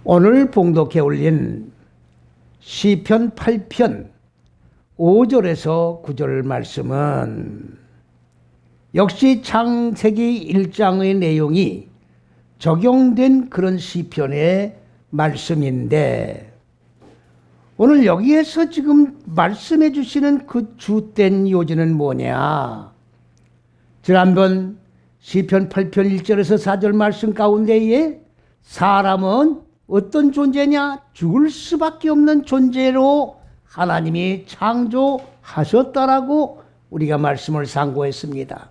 오늘 봉독해 올린 시편 8편 5절에서 9절 말씀은 역시 창세기 1장의 내용이 적용된 그런 시편의 말씀인데, 오늘 여기에서 지금 말씀해 주시는 그 주된 요지는 뭐냐? 지난번 시편 8편 1절에서 4절 말씀 가운데에 사람은 어떤 존재냐? 죽을 수밖에 없는 존재로 하나님이 창조하셨다라고 우리가 말씀을 상고했습니다.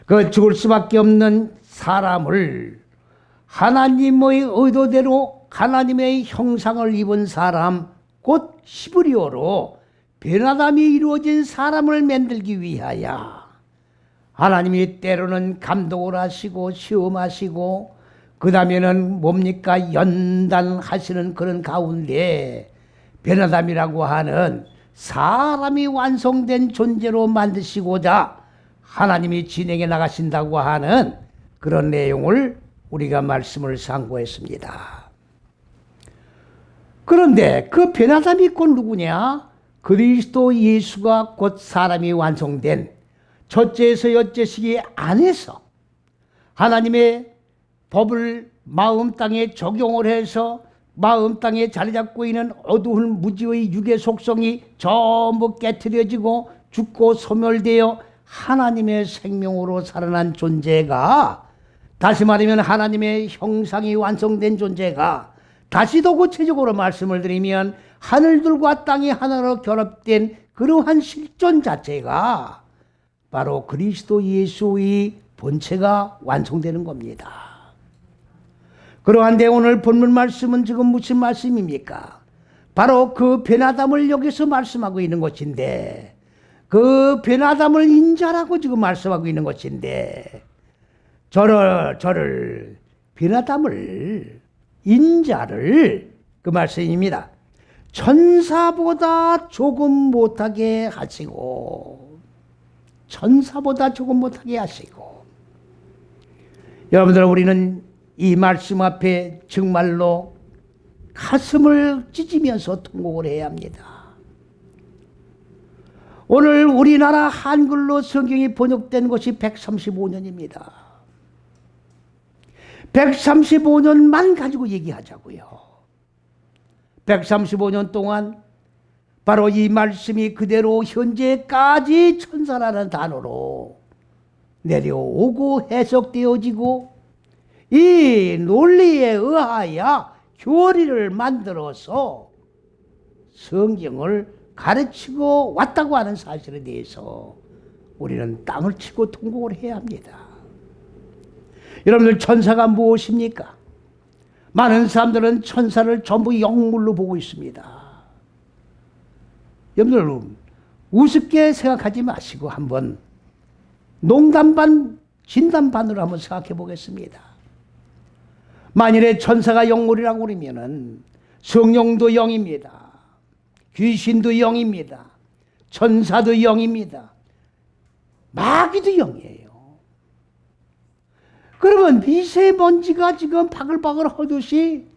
그 죽을 수밖에 없는 사람을 하나님의 의도대로 하나님의 형상을 입은 사람, 곧 히브리어로 변화담이 이루어진 사람을 만들기 위하여 하나님이 때로는 감독을 하시고 시험하시고 그 다음에는 뭡니까? 연단하시는 그런 가운데 변화담이라고 하는 사람이 완성된 존재로 만드시고자 하나님이 진행해 나가신다고 하는 그런 내용을 우리가 말씀을 상고했습니다. 그런데 그 변화담이 곧 누구냐? 그리스도 예수가 곧 사람이 완성된 첫째에서 여째시기 안에서 하나님의 법을 마음 땅에 적용을 해서 마음 땅에 자리 잡고 있는 어두운 무지의 육의 속성이 전부 깨트려지고 죽고 소멸되어 하나님의 생명으로 살아난 존재가, 다시 말하면 하나님의 형상이 완성된 존재가, 다시 더 구체적으로 말씀을 드리면 하늘들과 땅이 하나로 결합된 그러한 실존 자체가 바로 그리스도 예수의 본체가 완성되는 겁니다. 그러한데 오늘 본문 말씀은 지금 무슨 말씀입니까? 바로 그 변화담을 여기서 말씀하고 있는 것인데, 그 변화담을 인자라고 지금 말씀하고 있는 것인데, 저를 변화담을 인자를 그 말씀입니다. 천사보다 조금 못하게 하시고, 천사보다 조금 못하게 하시고. 여러분들, 우리는 이 말씀 앞에 정말로 가슴을 찢으면서 통곡을 해야 합니다. 오늘 우리나라 한글로 성경이 번역된 것이 135년입니다. 135년만 가지고 얘기하자고요. 135년 동안 바로 이 말씀이 그대로 현재까지 천사라는 단어로 내려오고 해석되어지고 이 논리에 의하여 교리를 만들어서 성경을 가르치고 왔다고 하는 사실에 대해서 우리는 땅을 치고 통곡을 해야 합니다. 여러분들, 천사가 무엇입니까? 많은 사람들은 천사를 전부 영물로 보고 있습니다. 여러분들, 우습게 생각하지 마시고 한번 농담 반 진담 반으로 한번 생각해 보겠습니다. 만일에 천사가 영물이라고 그러면은 성령도 영입니다. 귀신도 영입니다. 천사도 영입니다. 마귀도 영이에요. 그러면 미세먼지가 지금 바글바글 하듯이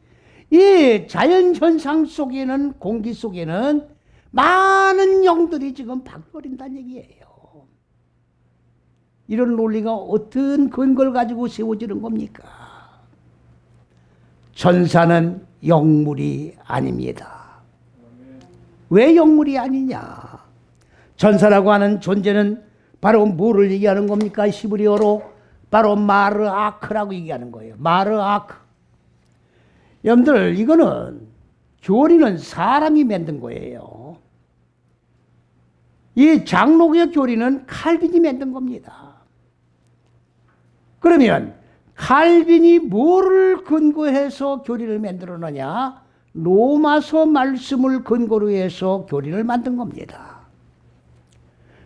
이 자연현상 속에는, 공기 속에는 많은 영들이 지금 바글거린다는 얘기예요. 이런 논리가 어떤 근거를 가지고 세워지는 겁니까? 천사는 영물이 아닙니다. 왜 영물이 아니냐? 천사라고 하는 존재는 바로 뭐를 얘기하는 겁니까? 히브리어로 바로 마르아크라고 얘기하는 거예요. 마르아크. 여러분들, 이거는 교리는 사람이 만든 거예요. 이 장로교의 교리는 칼빈이 만든 겁니다. 그러면 칼빈이 뭐를 근거해서 교리를 만들었느냐? 로마서 말씀을 근거로 해서 교리를 만든 겁니다.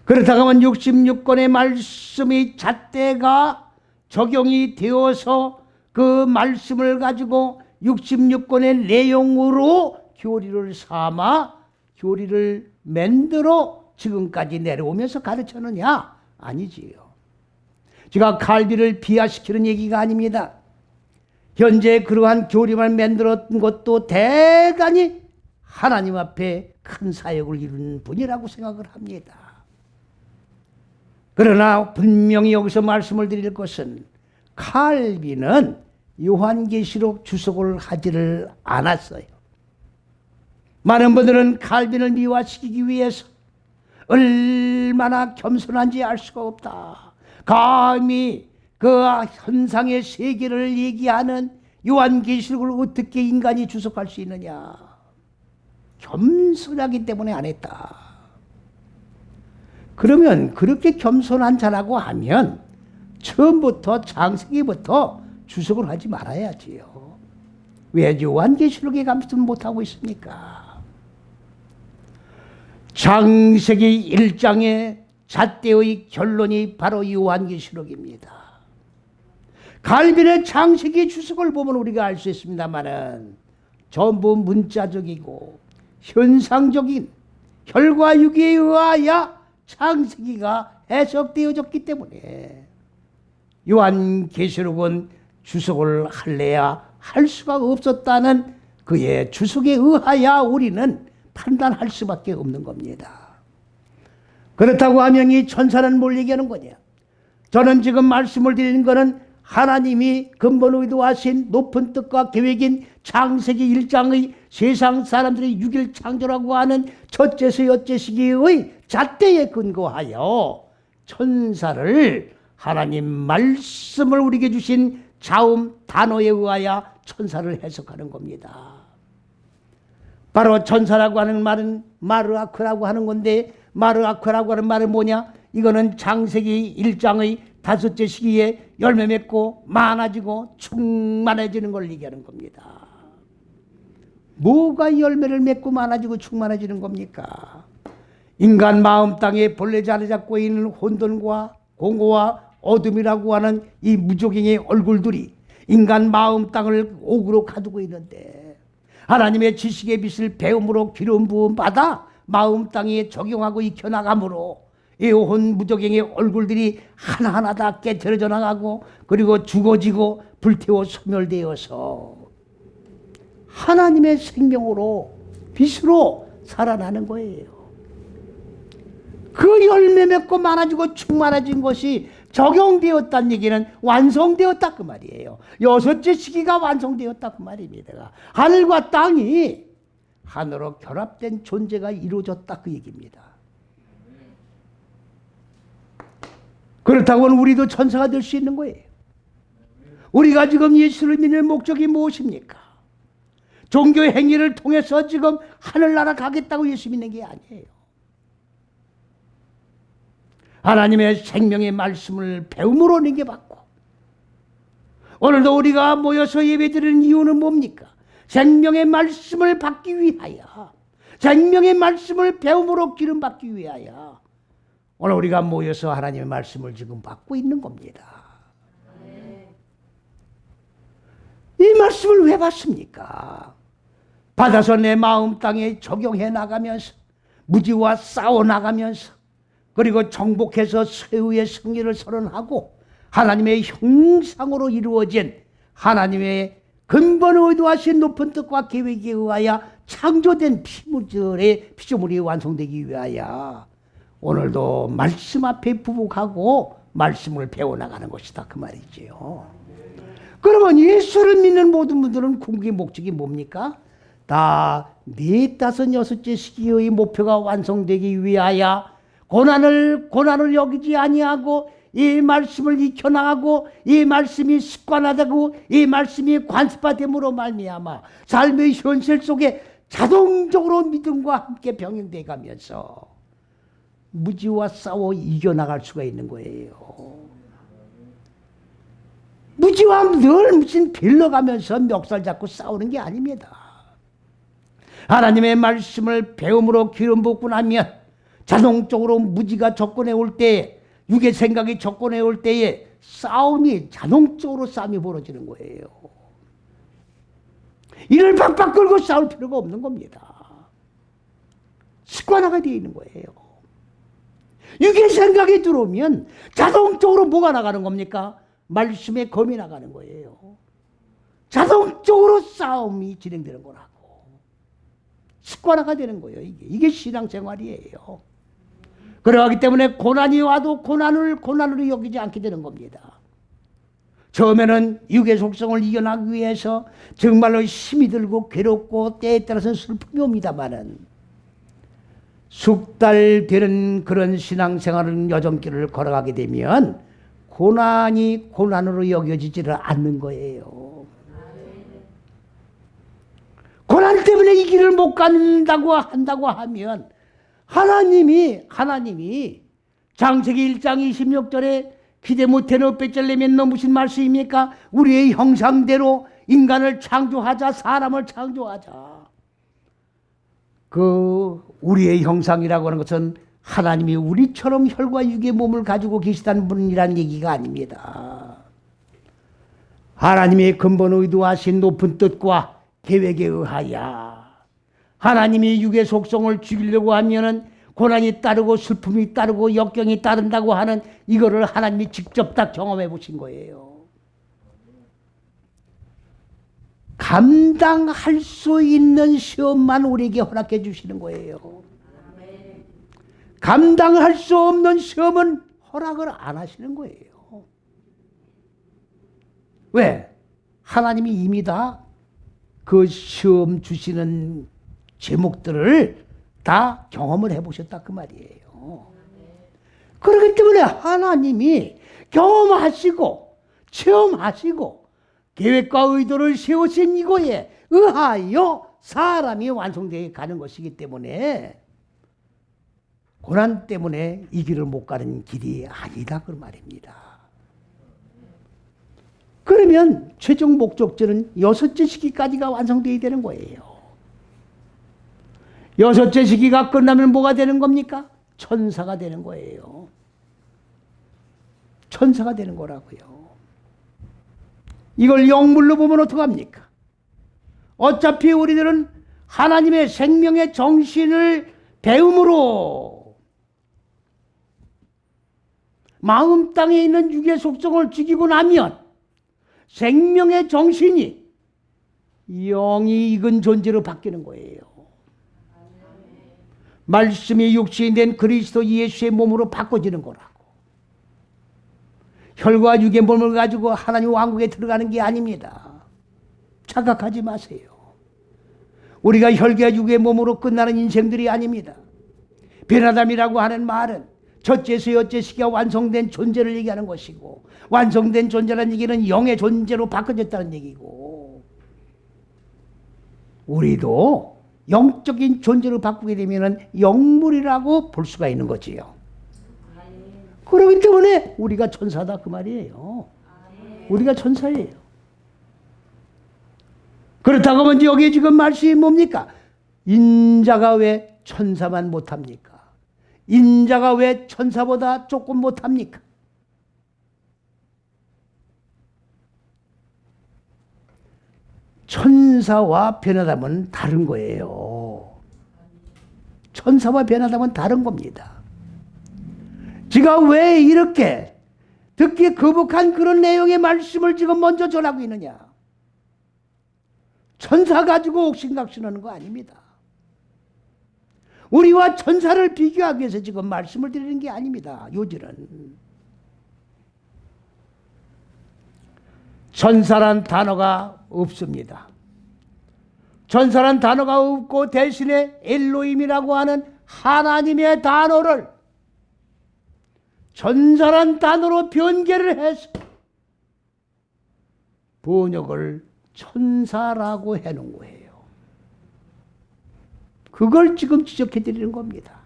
그렇다고 하면 66권의 말씀이 잣대가 적용이 되어서 그 말씀을 가지고 66권의 내용으로 교리를 삼아 교리를 만들어 지금까지 내려오면서 가르쳤느냐? 아니지요. 제가 칼빈을 비하시키는 얘기가 아닙니다. 현재 그러한 교리만 만들었던 것도 대단히 하나님 앞에 큰 사역을 이루는 분이라고 생각을 합니다. 그러나 분명히 여기서 말씀을 드릴 것은 칼빈은 요한계시록 주석을 하지를 않았어요. 많은 분들은 칼빈을 미화시키기 위해서 얼마나 겸손한지 알 수가 없다, 감히 그 현상의 세계를 얘기하는 요한계시록을 어떻게 인간이 주석할 수 있느냐, 겸손하기 때문에 안 했다. 그러면 그렇게 겸손한 자라고 하면 처음부터 창세기부터 주석을 하지 말아야지요. 왜 요한계시록에 감수는 못하고 있습니까? 창세기 1장의 잣대의 결론이 바로 요한계시록입니다. 칼빈의 창세기 주석을 보면 우리가 알 수 있습니다만은 전부 문자적이고 현상적인 혈과육에 의하여 창세기가 해석되어졌기 때문에 요한계시록은 주석을 할래야 할 수가 없었다는 그의 주석에 의하여 우리는 판단할 수밖에 없는 겁니다. 그렇다고 하면 이 천사는 뭘 얘기하는 거냐? 저는 지금 말씀을 드리는 것은 하나님이 근본 의도하신 높은 뜻과 계획인 창세기 1장의 세상 사람들의 6일 창조라고 하는 첫째서 여째시기의 잣대에 근거하여 천사를 하나님 말씀을 우리에게 주신 자음 단어에 의하여 천사를 해석하는 겁니다. 바로 천사라고 하는 말은 마르아크라고 하는 건데, 마르아크라고 하는 말은 뭐냐? 이거는 창세기 1장의 5째 시기에 열매 맺고 많아지고 충만해지는 걸 얘기하는 겁니다. 뭐가 열매를 맺고 많아지고 충만해지는 겁니까? 인간 마음 땅에 본래 자리 잡고 있는 혼돈과 공고와 어둠이라고 하는 이 무조갱의 얼굴들이 인간 마음 땅을 옥으로 가두고 있는데, 하나님의 지식의 빛을 배움으로 기름 부음 받아 마음 땅에 적용하고 익혀나가므로 온 무적행의 얼굴들이 하나하나 다 깨트려져 나가고 그리고 죽어지고 불태워 소멸되어서 하나님의 생명으로 빛으로 살아나는 거예요. 그 열매 맺고 많아지고 충만해진 것이 적용되었다는 얘기는 완성되었다 그 말이에요. 6째 시기가 완성되었다 그 말입니다. 하늘과 땅이 하늘로 결합된 존재가 이루어졌다 그 얘기입니다. 그렇다고 하면 우리도 천사가 될 수 있는 거예요. 우리가 지금 예수를 믿는 목적이 무엇입니까? 종교 행위를 통해서 지금 하늘나라 가겠다고 예수 믿는 게 아니에요. 하나님의 생명의 말씀을 배움으로 넘겨받고, 오늘도 우리가 모여서 예배드리는 이유는 뭡니까? 생명의 말씀을 받기 위하여, 생명의 말씀을 배움으로 기름받기 위하여 오늘 우리가 모여서 하나님의 말씀을 지금 받고 있는 겁니다. 이 말씀을 왜 받습니까? 받아서 내 마음 땅에 적용해 나가면서 무지와 싸워 나가면서 그리고 정복해서 최후의 승리를 선언하고 하나님의 형상으로 이루어진 하나님의 근본을 의도하신 높은 뜻과 계획에 의하여 창조된 피조물이 완성되기 위하여 오늘도 말씀 앞에 부복하고 말씀을 배워나가는 것이다 그 말이지요. 그러면 예수를 믿는 모든 분들은 궁극의 목적이 뭡니까? 다 4, 5, 6째 시기의 목표가 완성되기 위하여 고난을 여기지 아니하고 이 말씀을 익혀나가고 이 말씀이 습관화되고 이 말씀이 관습화됨으로 말미암아 삶의 현실 속에 자동적으로 믿음과 함께 병행돼 가면서 무지와 싸워 이겨나갈 수가 있는 거예요. 무지와 늘 무슨 빌려가면서 멱살 잡고 싸우는 게 아닙니다. 하나님의 말씀을 배움으로 기름 붓고 나면 자동적으로 무지가 접근해 올 때에, 육의 생각이 접근해 올 때에 자동적으로 싸움이 벌어지는 거예요. 이를 박박 끌고 싸울 필요가 없는 겁니다. 습관화가 되어 있는 거예요. 육의 생각이 들어오면 자동적으로 뭐가 나가는 겁니까? 말씀의 검이 나가는 거예요. 자동적으로 싸움이 진행되는 거라고. 습관화가 되는 거예요. 이게 신앙생활이에요. 그러기 때문에 고난이 와도 고난으로 여기지 않게 되는 겁니다. 처음에는 육의 속성을 이겨나가기 위해서 정말로 힘이 들고 괴롭고 때에 따라서는 슬픔이 옵니다마는 숙달되는 그런 신앙생활은 여정길을 걸어가게 되면 고난이 고난으로 여겨지지를 않는 거예요. 고난 때문에 이 길을 못 간다고 한다고 하면 하나님이 창세기 1장 26절에 기대 못해는 뺏절내면 넘으신 말씀입니까? 우리의 형상대로 인간을 창조하자, 사람을 창조하자. 그 우리의 형상이라고 하는 것은 하나님이 우리처럼 혈과 육의 몸을 가지고 계시다는 분이라는 얘기가 아닙니다. 하나님의 근본 의도하신 높은 뜻과 계획에 의하여 하나님이 육의 속성을 죽이려고 하면은 고난이 따르고 슬픔이 따르고 역경이 따른다고 하는 이거를 하나님이 직접 다 경험해 보신 거예요. 감당할 수 있는 시험만 우리에게 허락해 주시는 거예요. 감당할 수 없는 시험은 허락을 안 하시는 거예요. 왜? 하나님이 이미 다 그 시험 주시는 제목들을 다 경험을 해보셨다 그 말이에요. 그렇기 때문에 하나님이 경험하시고 체험하시고 계획과 의도를 세우신 이거에 의하여 사람이 완성되어 가는 것이기 때문에 고난 때문에 이 길을 못 가는 길이 아니다 그 말입니다. 그러면 최종 목적지는 6째 시기까지가 완성되어야 되는 거예요. 6째 시기가 끝나면 뭐가 되는 겁니까? 천사가 되는 거예요. 천사가 되는 거라고요. 이걸 영물로 보면 어떡합니까? 어차피 우리들은 하나님의 생명의 정신을 배움으로 마음 땅에 있는 육의 속성을 죽이고 나면 생명의 정신이 영이 익은 존재로 바뀌는 거예요. 말씀이 육신이 된 그리스도 예수의 몸으로 바꿔지는 거라고. 혈과 육의 몸을 가지고 하나님 왕국에 들어가는 게 아닙니다. 착각하지 마세요. 우리가 혈과 육의 몸으로 끝나는 인생들이 아닙니다. 변화담이라고 하는 말은 첫째에서 여째 시기가 완성된 존재를 얘기하는 것이고, 완성된 존재라는 얘기는 영의 존재로 바꿔졌다는 얘기고, 우리도 영적인 존재로 바꾸게 되면 영물이라고 볼 수가 있는 거지요. 그렇기 때문에 우리가 천사다 그 말이에요. 우리가 천사예요. 그렇다고 하면 여기에 지금 말씀이 뭡니까? 인자가 왜 천사만 못합니까? 인자가 왜 천사보다 조금 못합니까? 천사와 변화담은 다른 거예요. 천사와 변화담은 다른 겁니다. 제가 왜 이렇게 듣기 거북한 그런 내용의 말씀을 지금 먼저 전하고 있느냐? 천사 가지고 옥신각신하는 거 아닙니다. 우리와 천사를 비교하기 위해서 지금 말씀을 드리는 게 아닙니다. 요지는. 천사란 단어가 없습니다. 천사란 단어가 없고 대신에 엘로힘이라고 하는 하나님의 단어를 천사란 단어로 변개를 해서 번역을 천사라고 해놓은 거예요. 그걸 지금 지적해 드리는 겁니다.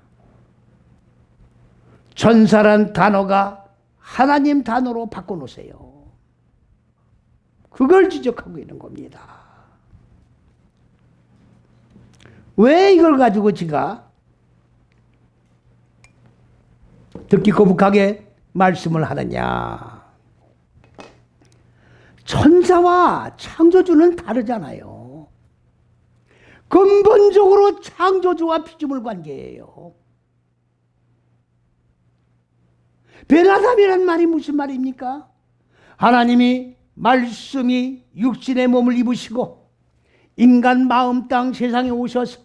천사란 단어가 하나님 단어로 바꿔놓으세요. 그걸 지적하고 있는 겁니다. 왜 이걸 가지고 제가 듣기 거북하게 말씀을 하느냐? 천사와 창조주는 다르잖아요. 근본적으로 창조주와 피조물 관계예요. 변화담이란 말이 무슨 말입니까? 하나님이 말씀이 육신의 몸을 입으시고 인간 마음 땅 세상에 오셔서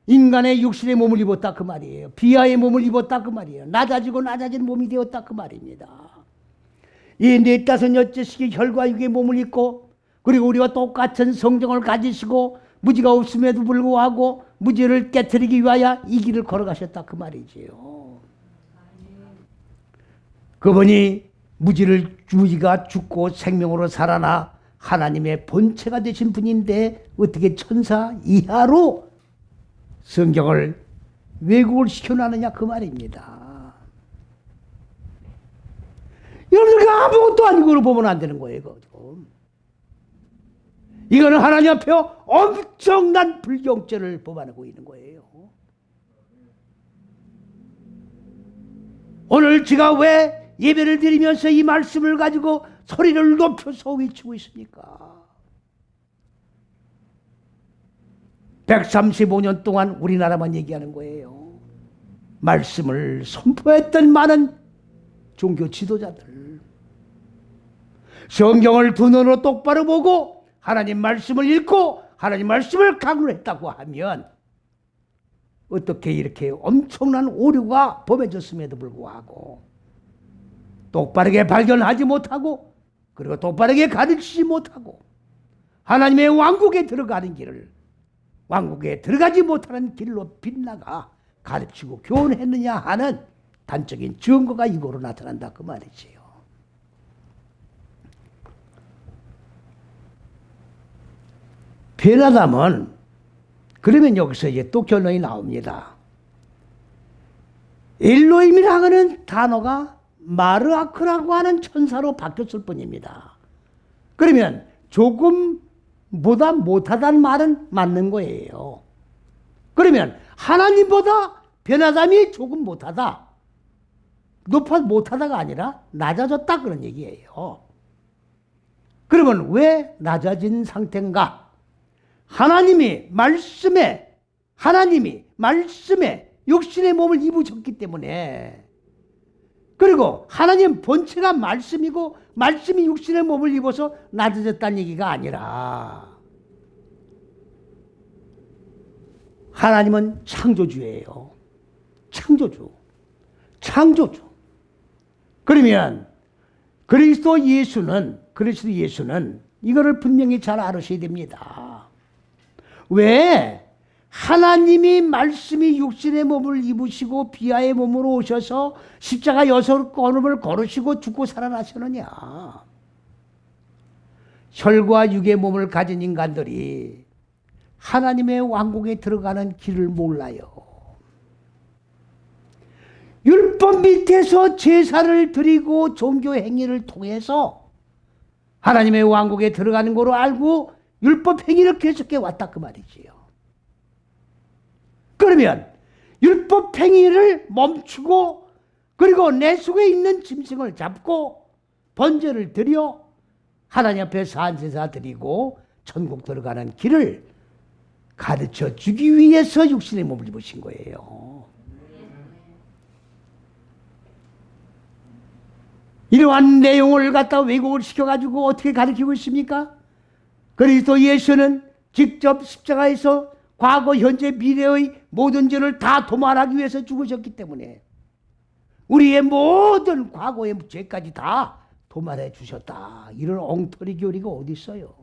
인간의 육신의 몸을 입었다 그 말이에요. 비하의 몸을 입었다 그 말이에요. 낮아지고 낮아진 몸이 되었다 그 말입니다. 이 넷다섯 여째씩이 혈과 육의 몸을 입고 그리고 우리와 똑같은 성정을 가지시고 무지가 없음에도 불구하고 무지를 깨뜨리기 위하여 이 길을 걸어가셨다 그 말이지요. 그분이 무지가 죽고 생명으로 살아나 하나님의 본체가 되신 분인데 어떻게 천사 이하로 성경을 왜곡을 시켜놨느냐 그 말입니다. 여러분 아무것도 아니고 보면 안 되는 거예요. 이거는 하나님 앞에 엄청난 불경죄를 범하고 있는 거예요. 오늘 제가 왜 예배를 드리면서 이 말씀을 가지고 소리를 높여서 외치고 있습니까? 135년 동안 우리나라만 얘기하는 거예요. 말씀을 선포했던 많은 종교 지도자들, 성경을 두 눈으로 똑바로 보고 하나님 말씀을 읽고 하나님 말씀을 강론했다고 하면 어떻게 이렇게 엄청난 오류가 범해졌음에도 불구하고 똑바르게 발견하지 못하고 그리고 똑바르게 가르치지 못하고 하나님의 왕국에 들어가는 길을 왕국에 들어가지 못하는 길로 빗나가 가르치고 교훈했느냐 하는 단적인 증거가 이거로 나타난다 그 말이지요. 변화담은 그러면 여기서 이제 또 결론이 나옵니다. 엘로힘이라고 하는 단어가 마르아크라고 하는 천사로 바뀌었을 뿐입니다. 그러면 조금보다 못하다는 말은 맞는 거예요. 그러면 하나님보다 변화담이 조금 못하다. 못하다가 아니라 낮아졌다 그런 얘기예요. 그러면 왜 낮아진 상태인가? 하나님이 말씀에 육신의 몸을 입으셨기 때문에 그리고 하나님 본체가 말씀이고 말씀이 육신의 몸을 입어서 낮아졌다는 얘기가 아니라 하나님은 창조주예요. 창조주. 그러면 그리스도 예수는 이거를 분명히 잘 알으셔야 됩니다. 왜? 하나님이 말씀이 육신의 몸을 입으시고 비하의 몸으로 오셔서 십자가 6걸음을 걸으시고 죽고 살아나셨느냐? 혈과 육의 몸을 가진 인간들이 하나님의 왕국에 들어가는 길을 몰라요. 율법 밑에서 제사를 드리고 종교 행위를 통해서 하나님의 왕국에 들어가는 거로 알고 율법 행위를 계속해 왔다 그 말이지요. 그러면 율법 행위를 멈추고 그리고 내 속에 있는 짐승을 잡고 번제를 드려 하나님 앞에 산제사 드리고 천국 들어가는 길을 가르쳐 주기 위해서 육신의 몸을 입으신 거예요. 이러한 내용을 갖다 왜곡을 시켜가지고 어떻게 가르치고 있습니까? 그리스도 예수는 직접 십자가에서 과거, 현재, 미래의 모든 죄를 다 도말하기 위해서 죽으셨기 때문에 우리의 모든 과거의 죄까지 다 도말해 주셨다. 이런 엉터리 교리가 어디 있어요?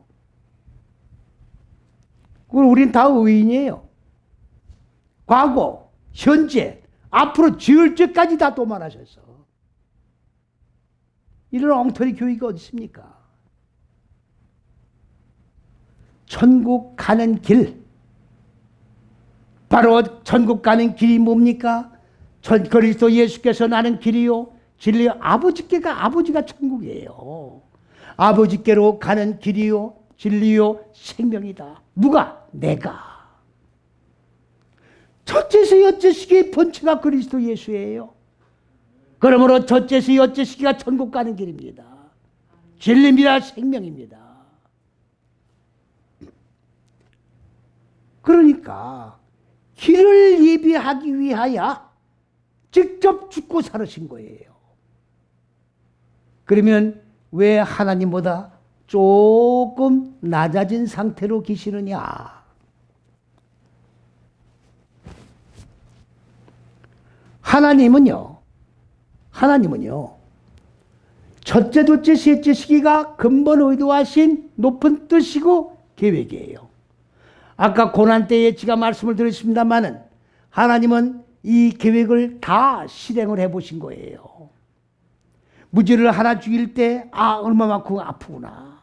우린 다 의인이에요. 과거, 현재, 앞으로 지을 죄까지 다 도말하셨어. 이런 엉터리 교리가 어디 있습니까? 천국 가는 길, 바로 천국 가는 길이 뭡니까? 그리스도 예수께서 나는 길이요 진리요 아버지가 천국이에요. 아버지께로 가는 길이요 진리요 생명이다. 누가? 내가. 첫째서 여째시기의 본체가 그리스도 예수예요. 그러므로 첫째서 여째시기가 천국 가는 길입니다. 진리입니다. 생명입니다. 그러니까 길을 예비하기 위하여 직접 죽고 살으신 거예요. 그러면 왜 하나님보다 조금 낮아진 상태로 계시느냐? 하나님은요, 첫째, 둘째, 셋째 시기가 근본 의도하신 높은 뜻이고 계획이에요. 아까 고난 때에 제가 말씀을 드렸습니다마는 하나님은 이 계획을 다 실행을 해보신 거예요. 무지를 하나 죽일 때, 얼마만큼 아프구나.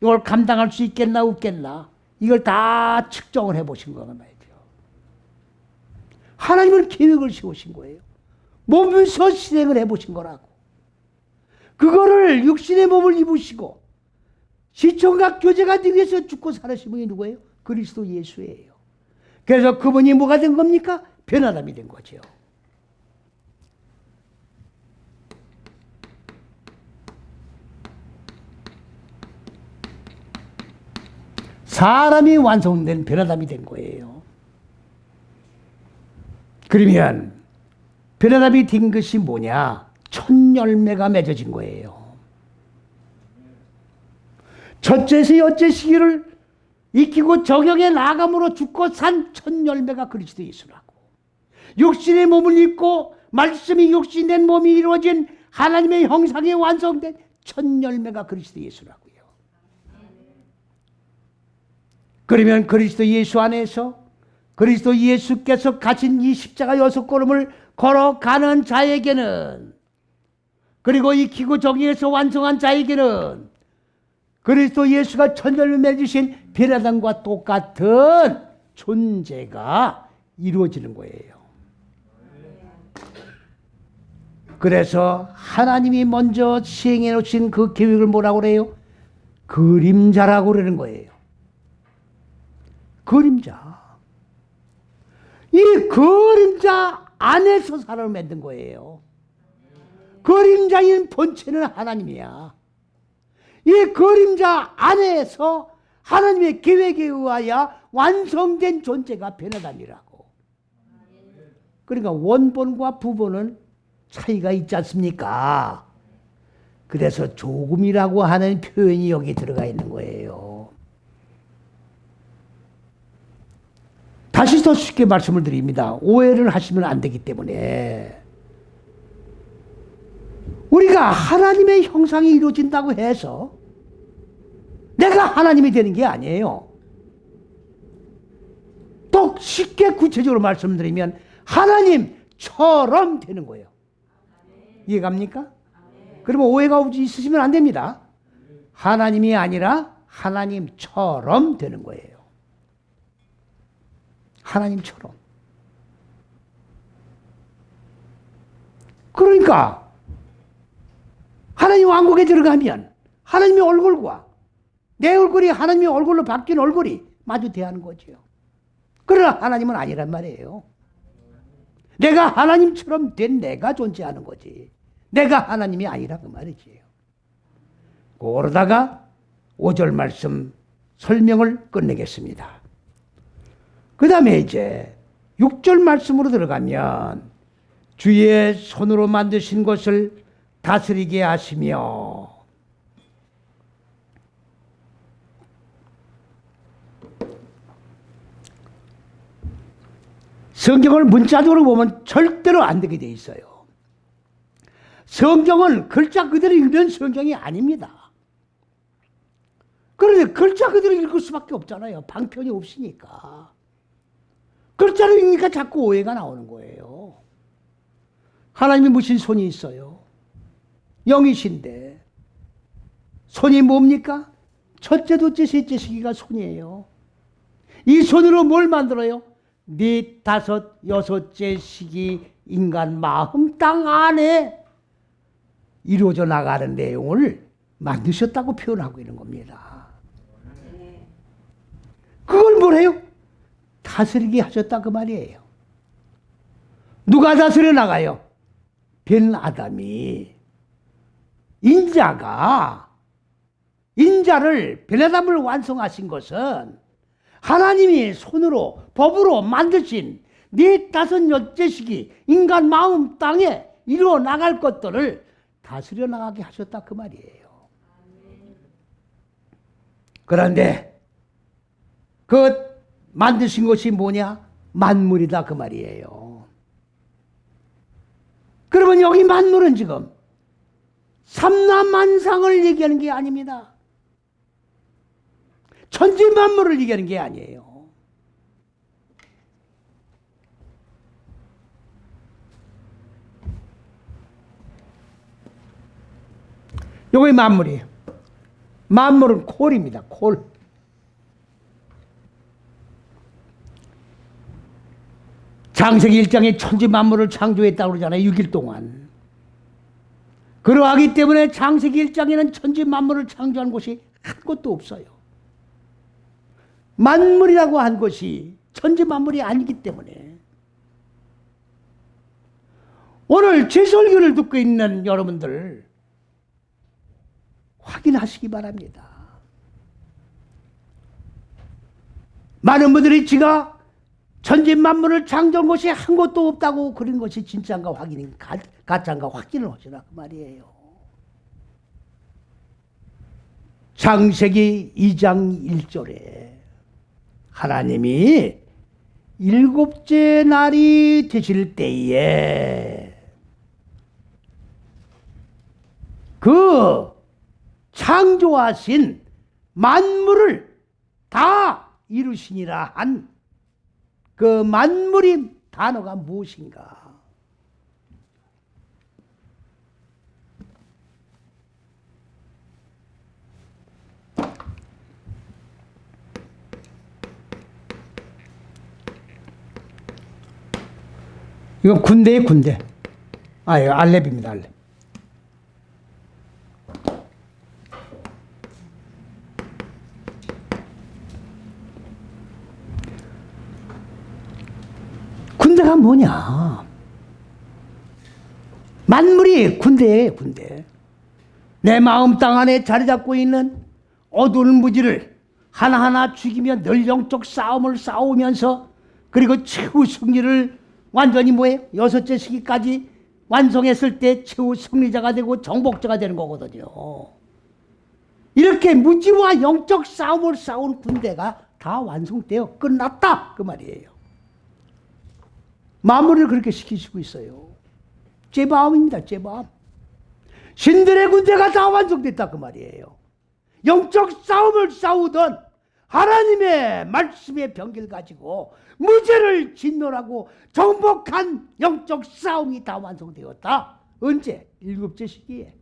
이걸 감당할 수 있겠나, 없겠나. 이걸 다 측정을 해보신 거란 말이죠. 하나님은 계획을 세우신 거예요. 몸에서 실행을 해보신 거라고. 그거를 육신의 몸을 입으시고 시청각 교제가 되기 위해서 죽고 살으신 분이 누구예요? 그리스도 예수예요. 그래서 그분이 뭐가 된 겁니까? 변화담이 된 거죠. 사람이 완성된 변화담이 된 거예요. 그러면 변화담이 된 것이 뭐냐? 첫 열매가 맺어진 거예요. 첫째에서 여째 시기를 익히고 적용해 나감으로 죽고 산 첫 열매가 그리스도 예수라고. 육신의 몸을 입고 말씀이 육신된 몸이 이루어진 하나님의 형상이 완성된 첫 열매가 그리스도 예수라고요. 그러면 그리스도 예수 안에서 그리스도 예수께서 가진 이 십자가 6걸음을 걸어가는 자에게는, 그리고 익히고 정의해서 완성한 자에게는 그리스도 예수가 첫 열매 맺으신 변화담과 똑같은 존재가 이루어지는 거예요. 그래서 하나님이 먼저 시행해 놓으신 그 계획을 뭐라고 그래요? 그림자라고 그러는 거예요. 그림자. 이 그림자 안에서 사람을 만든 거예요. 그림자인 본체는 하나님이야. 이 그림자 안에서 하나님의 계획에 의하여 완성된 존재가 변화담이라고. 그러니까 원본과 부본은 차이가 있지 않습니까? 그래서 조금이라고 하는 표현이 여기 들어가 있는 거예요. 다시 더 쉽게 말씀을 드립니다. 오해를 하시면 안 되기 때문에. 우리가 하나님의 형상이 이루어진다고 해서 내가 하나님이 되는 게 아니에요. 또 쉽게 구체적으로 말씀드리면 하나님처럼 되는 거예요. 이해갑니까? 그러면 오해가 있으시면 안 됩니다. 하나님이 아니라 하나님처럼 되는 거예요. 하나님처럼. 그러니까 하나님 왕국에 들어가면 하나님의 얼굴과 내 얼굴이 하나님의 얼굴로 바뀐 얼굴이 마주 대하는 거죠. 그러나 하나님은 아니란 말이에요. 내가 하나님처럼 된 내가 존재하는 거지. 내가 하나님이 아니라 그 말이지요. 그러다가 5절 말씀 설명을 끝내겠습니다. 그 다음에 이제 6절 말씀으로 들어가면 주의 손으로 만드신 것을 다스리게 하시며, 성경을 문자적으로 보면 절대로 안 되게 돼 있어요. 성경은 글자 그대로 읽는 성경이 아닙니다. 그런데 글자 그대로 읽을 수밖에 없잖아요. 방편이 없으니까. 글자로 읽으니까 자꾸 오해가 나오는 거예요. 하나님이 무슨 손이 있어요? 영이신데 손이 뭡니까? 첫째, 둘째, 셋째 시기가 손이에요. 이 손으로 뭘 만들어요? 넷, 다섯, 여섯째 시기 인간 마음 땅 안에 이루어져 나가는 내용을 만드셨다고 표현하고 있는 겁니다. 그걸 뭐래요? 다스리게 하셨다 그 말이에요. 누가 다스려 나가요? 변 아담이. 인자를 변화담을 완성하신 것은 하나님이 손으로 법으로 만드신 넷, 다섯, 여째 시기 인간 마음 땅에 이루어 나갈 것들을 다스려 나가게 하셨다 그 말이에요. 그런데 그 만드신 것이 뭐냐? 만물이다 그 말이에요. 그러면 여기 만물은 지금 삼라만상을 얘기하는 게 아닙니다. 천지만물을 얘기하는 게 아니에요. 요게 만물이에요. 만물은 콜입니다. 콜. 창세기 1장에 천지만물을 창조했다고 그러잖아요. 6일 동안. 그러하기 때문에 창세기 1장에는 천지만물을 창조한 곳이 한 곳도 없어요. 만물이라고 한 것이 천지만물이 아니기 때문에 오늘 제 설교를 듣고 있는 여러분들 확인하시기 바랍니다. 많은 분들이 지가 천지만물을 창조한 것이 한 곳도 없다고 그런 것이 진짜인가 확인, 가짜인가 확인을 하시라 그 말이에요. 창세기 2장 1절에 하나님이 일곱째 날이 되실 때에 그 창조하신 만물을 다 이루시니라 한 그 만물이 단어가 무엇인가? 이건 군대예요, 군대. 이거 알렙입니다, 알렙. 군대가 뭐냐? 만물이 군대예요, 군대. 내 마음 땅 안에 자리 잡고 있는 어두운 무지를 하나하나 죽이며 늘 영적 싸움을 싸우면서 그리고 최후 승리를 완전히 뭐예요? 6째 시기까지 완성했을 때 최후 승리자가 되고 정복자가 되는 거거든요. 이렇게 무지와 영적 싸움을 싸운 군대가 다 완성되어 끝났다 그 말이에요. 마무리를 그렇게 시키시고 있어요. 제 마음입니다. 제 마음. 신들의 군대가 다 완성됐다 그 말이에요. 영적 싸움을 싸우던 하나님의 말씀의 병기를 가지고 무죄를 진멸하고 정복한 영적 싸움이 다 완성되었다. 언제? 7째 시기에.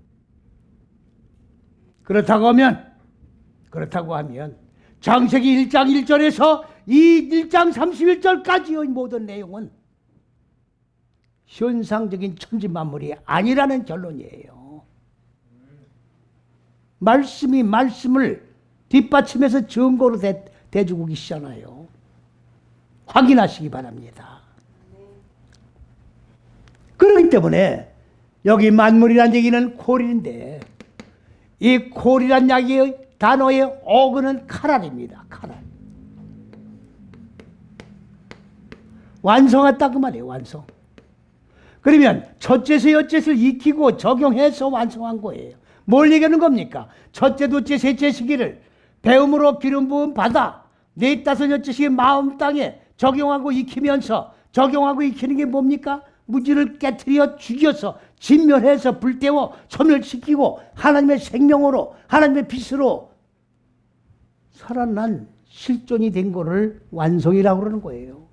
그렇다고 하면 창세기 1장 1절에서 이 1장 31절까지의 모든 내용은 현상적인 천지만물이 아니라는 결론이에요. 말씀이 말씀을 뒷받침해서 증거로 대주고 계시잖아요. 확인하시기 바랍니다. 그렇기 때문에 여기 만물이란 얘기는 콜인데 이 콜이란 이야기의 단어의 어근은 카랄입니다. 카랄. 완성했다 그 말이에요. 완성. 그러면 첫째에서 여째를 익히고 적용해서 완성한 거예요. 뭘 얘기하는 겁니까? 첫째, 둘째, 셋째 시기를 배움으로 기름 부음 받아 넷, 다섯, 여째 시기 마음 땅에 적용하고 익히면서 적용하고 익히는 게 뭡니까? 무지를 깨트려 죽여서 진멸해서 불태워 소멸시키고 하나님의 생명으로 하나님의 빛으로 살아난 실존이 된 거를 완성이라고 그러는 거예요.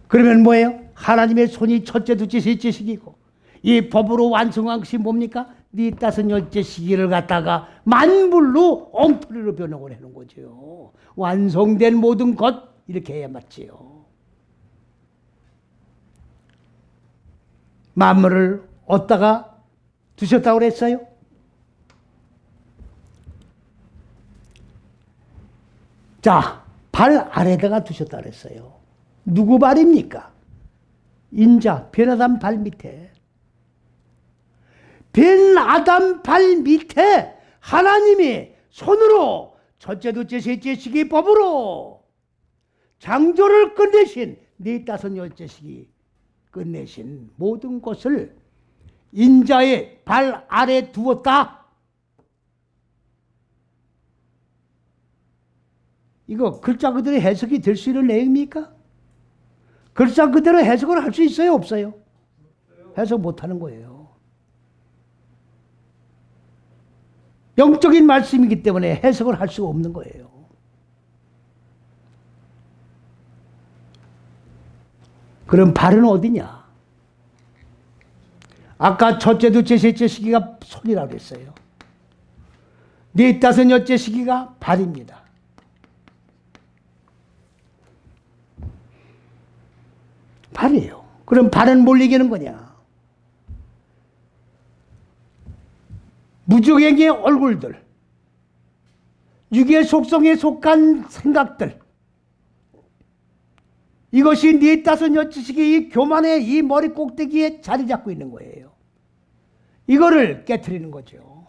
그러면 뭐예요? 하나님의 손이 첫째, 둘째, 셋째 시기고 이 법으로 완성한 것이 뭡니까? 네 다섯, 여째 시기를 갖다가 만물로 엉터리로 변형을 하는 거죠. 완성된 모든 것 이렇게 해야 맞지요. 만물을 어디다가 두셨다고 그랬어요? 자, 발 아래다가 두셨다고 그랬어요. 누구 발입니까? 인자, 변아담 발 밑에. 변아담 발 밑에 하나님이 손으로 첫째, 둘째, 셋째 시기 법으로 창조를 끝내신 네 다섯, 여째 시기 끝내신 모든 것을 인자의 발 아래 두었다. 이거 글자 그대로 해석이 될 수 있는 내용입니까? 글자 그대로 해석을 할 수 있어요, 없어요? 해석 못하는 거예요. 영적인 말씀이기 때문에 해석을 할 수가 없는 거예요. 그럼 발은 어디냐? 아까 첫째, 둘째, 셋째 시기가 손이라고 했어요. 네, 다섯, 여째 시기가 발입니다. 발이에요. 그럼 발은 뭘 얘기하는 거냐? 무적행의 얼굴들, 육의 속성에 속한 생각들, 이것이 네, 다섯, 여째 시기 이 교만의 이 머리 꼭대기에 자리 잡고 있는 거예요. 이거를 깨트리는 거죠.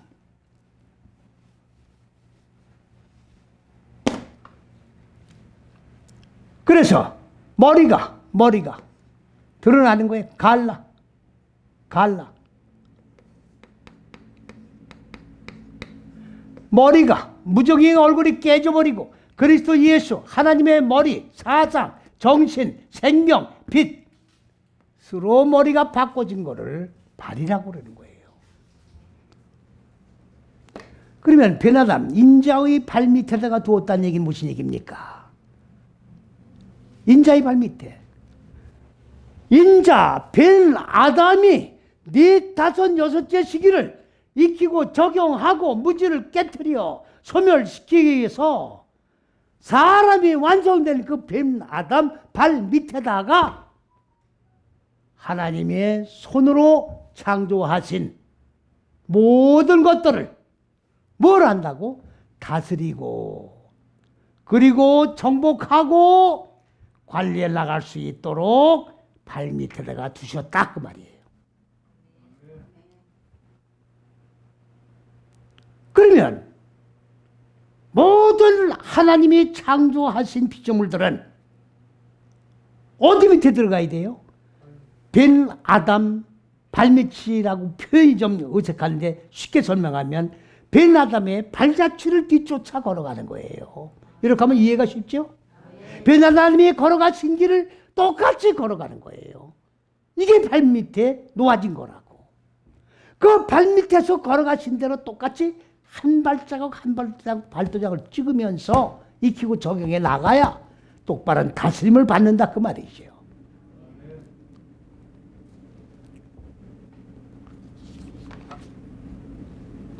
그래서 머리가 드러나는 거예요. 갈라. 머리가 무적인 얼굴이 깨져버리고 그리스도 예수 하나님의 머리, 사상, 정신, 생명, 빛으로 머리가 바꿔진 거를 발이라고 그러는 거예요. 그러면 변화담 인자의 발밑에다가 두었다는 얘기는 무슨 얘기입니까? 인자의 발밑에. 인자, 벤 아담이 네, 다섯, 여섯째 시기를 익히고 적용하고 무지를 깨트려 소멸시키기 위해서 사람이 완성된 그 뱀 아담 발 밑에다가 하나님의 손으로 창조하신 모든 것들을 뭘 한다고? 다스리고 그리고 정복하고 관리해 나갈 수 있도록 발 밑에다가 두셨다 그 말이에요. 그러면 모든 하나님이 창조하신 피조물들은 어디 밑에 들어가야 돼요? 벤 아담 발밑이라고 표현이 좀 어색한데 쉽게 설명하면 벤 아담의 발자취를 뒤쫓아 걸어가는 거예요. 이렇게 하면 이해가 쉽죠? 벤 아담이 걸어가신 길을 똑같이 걸어가는 거예요. 이게 발밑에 놓아진 거라고. 그 발밑에서 걸어가신 대로 똑같이 한 발자국 한 발자국 발도장을 찍으면서 익히고 적용해 나가야 똑바른 다스림을 받는다 그 말이죠.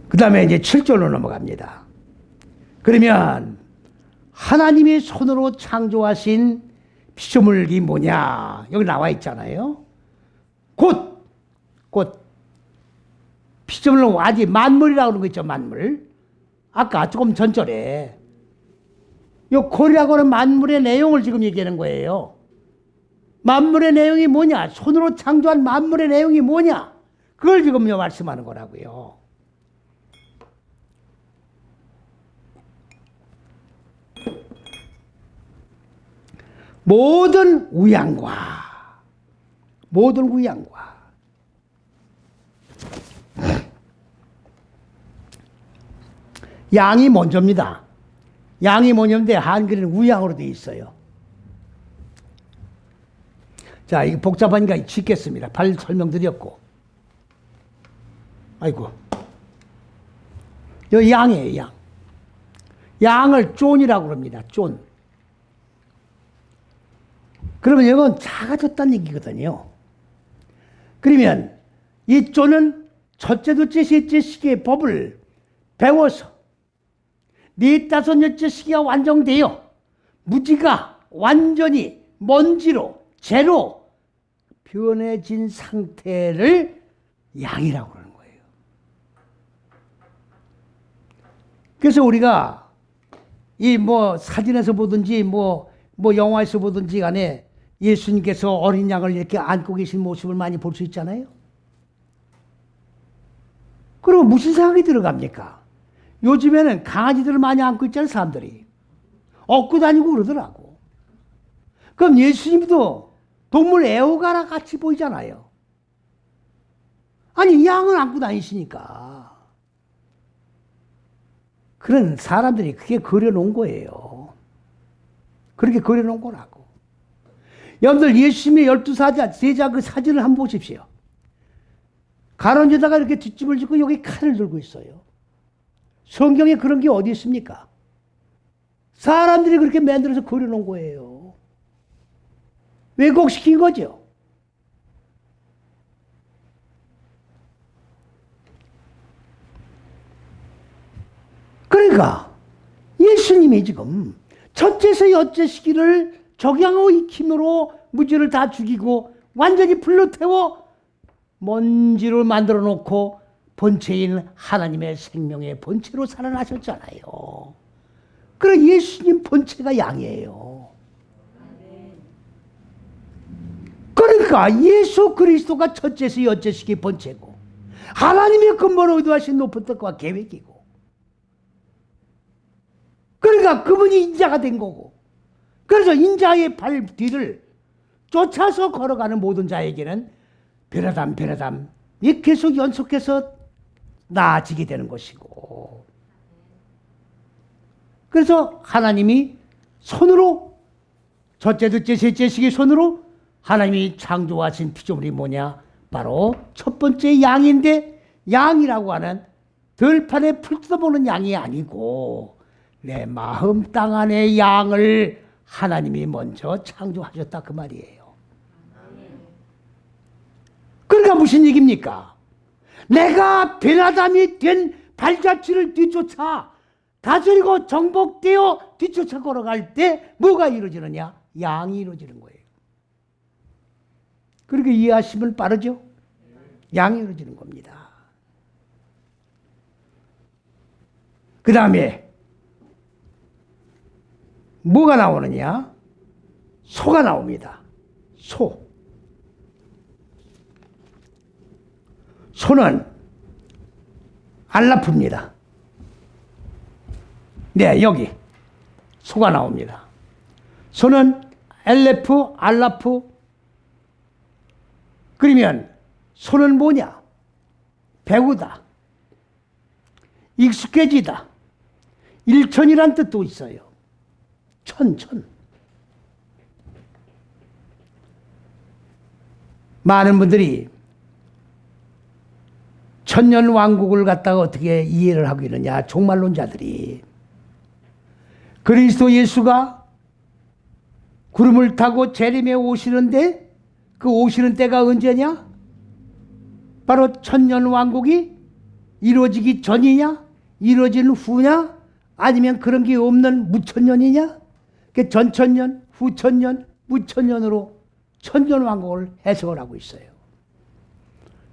그 다음에 이제 7절로 넘어갑니다. 그러면 하나님이 손으로 창조하신 피조물이 뭐냐? 여기 나와 있잖아요. 곧 피조물은 아직 만물이라고 하는 거 있죠. 만물. 아까 조금 전절에 요 곧이라고 하는 만물의 내용을 지금 얘기하는 거예요. 만물의 내용이 뭐냐? 손으로 창조한 만물의 내용이 뭐냐? 그걸 지금 말씀하는 거라고요. 모든 우양과 양이 먼저입니다. 양이 먼저인데 한글은 우양으로 되어 있어요. 자, 이거 복잡하니까 짓겠습니다. 발 설명드렸고. 아이고. 여기 양이에요, 양. 양을 쫀이라고 합니다. 쫀. 그러면 이건 작아졌다는 얘기거든요. 그러면 이 쫀은 첫째, 둘째, 셋째 시기의 법을 배워서 네, 다섯, 여째 시기가 완성되어 무지가 완전히 먼지로 재로 변해진 상태를 양이라고 하는 거예요. 그래서 우리가 이 사진에서 보든지 영화에서 보든지 간에 예수님께서 어린 양을 이렇게 안고 계신 모습을 많이 볼 수 있잖아요. 그럼 무슨 생각이 들어갑니까? 요즘에는 강아지들을 많이 안고 있잖아요, 사람들이. 업고 다니고 그러더라고. 그럼 예수님도 동물 애호가랑 같이 보이잖아요. 아니, 양을 안고 다니시니까. 그런 사람들이 그게 그려놓은 거예요. 그렇게 그려놓은 거라고. 여러분들 예수님의 12사자, 제자 그 사진을 한번 보십시오. 가론유다가 이렇게 뒷짐을 짓고 여기 칼을 들고 있어요. 성경에 그런 게 어디 있습니까? 사람들이 그렇게 만들어서 그려놓은 거예요. 왜곡시킨 거죠. 그러니까 예수님이 지금 첫째서 여째 시기를 적양하고 익힘으로 무지를 다 죽이고 완전히 불로 태워 먼지를 만들어 놓고 본체인 하나님의 생명의 본체로 살아나셨잖아요. 그래 예수님 본체가 양이에요. 그러니까 예수 그리스도가 첫째서 여째 시기 본체고 하나님의 근본 의도하신 높은 뜻과 계획이고 그러니까 그분이 인자가 된 거고 그래서 인자의 발 뒤를 쫓아서 걸어가는 모든 자에게는 베라담 이 계속 연속해서 나아지게 되는 것이고 그래서 하나님이 손으로 첫째 둘째 셋째 시기 손으로 하나님이 창조하신 피조물이 뭐냐 바로 첫 번째 양인데 양이라고 하는 들판에 풀 뜯어보는 양이 아니고 내 마음 땅 안의 양을 하나님이 먼저 창조하셨다 그 말이에요. 그러니까 무슨 얘기입니까? 내가 베라담이 된 발자취를 뒤쫓아 다스리고 정복되어 뒤쫓아 걸어갈 때 뭐가 이루어지느냐? 양이 이루어지는 거예요. 그렇게 이해하시면 빠르죠? 양이 이루어지는 겁니다. 그 다음에 뭐가 나오느냐? 소가 나옵니다. 소. 소는 알라프입니다. 네, 여기 소가 나옵니다. 소는 엘레프, 알라프. 그러면 소는 뭐냐? 배우다. 익숙해지다. 일천이란 뜻도 있어요. 천. 많은 분들이 천년왕국을 갖다가 어떻게 이해를 하고 있느냐. 종말론자들이. 그리스도 예수가 구름을 타고 재림에 오시는데 그 오시는 때가 언제냐? 바로 천년왕국이 이루어지기 전이냐? 이루어진 후냐? 아니면 그런 게 없는 무천년이냐? 그 전천년, 후천년, 무천년으로 천년왕국을 해석을 하고 있어요.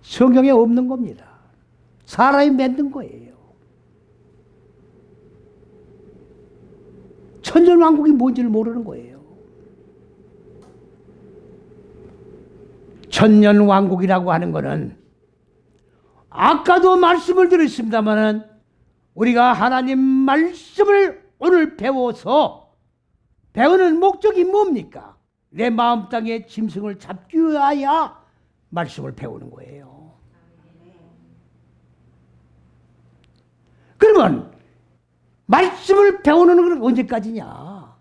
성경에 없는 겁니다. 사람이 만든 거예요. 천년왕국이 뭔지를 모르는 거예요. 천년왕국이라고 하는 거는 아까도 말씀을 드렸습니다마는 우리가 하나님 말씀을 오늘 배워서 배우는 목적이 뭡니까? 내 마음 땅에 짐승을 잡기 위하여 말씀을 배우는 거예요. 그러면 말씀을 배우는 건 언제까지냐?